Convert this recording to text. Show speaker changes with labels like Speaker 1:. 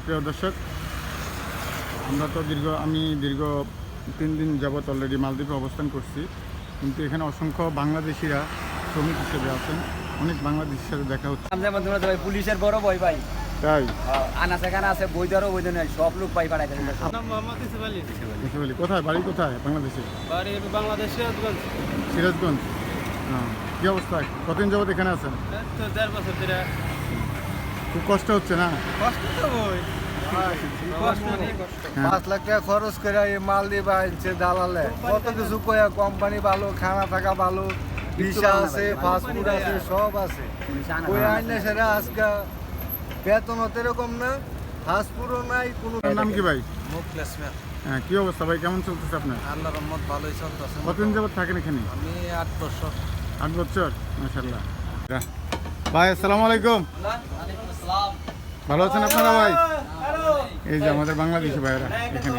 Speaker 1: প্রিয় দর্শক, আমরা তো আমি দীর্ঘ 3 দিন যাবৎ অলরেডি মালদ্বীপে অবস্থান করছি, কিন্তু এখানে অসংখ্য বাংলাদেশিরা শ্রমিক হিসেবে আছেন। অনেক বাংলাদেশের সাথে দেখা হচ্ছে।
Speaker 2: পুলিশের বড় ভয় পাই,
Speaker 1: তাই
Speaker 2: আনাচে কানা আছে, বৈধ আরও বৈধ নয়, সব লোক পাই পাঠাই দেন।
Speaker 1: কোথায় বাড়ি, কোথায় বাংলাদেশে? সিরাজগঞ্জ। কি অবস্থা? কতদিন যাবত এখানে আছেন? খুব কষ্ট হচ্ছে না?
Speaker 3: 5 লাখ টাকা খরচ করে এই মালদ্বীপ আনছে দালালে, কত কিছু কয়া, কোম্পানি ভালো, খানা থাকা ভালো, ভিসা আছে, ফাস্টফুড আছে, সব আছে। ওই আইনে সেটা আজকে বেতন এরকম না, ফাস্টফুডও নাই কোনো।
Speaker 1: নাম কি ভাই?
Speaker 3: মুখলেস মিয়া।
Speaker 1: হ্যাঁ, কি অবস্থা ভাই? কেমন চলতেছে আপনার?
Speaker 3: আল্লাহর রহমত ভালোই চলতেছে।
Speaker 1: কতদিন যাবত থাকেন এখানে?
Speaker 3: আমি 8 বছর।
Speaker 1: 8 বছর, মাশাআল্লাহ। ভাই আসসালামু আলাইকুম। ভালো আছেন আপনারা ভাই? এই যে আমাদের বাংলাদেশি ভাইয়েরা এখানে।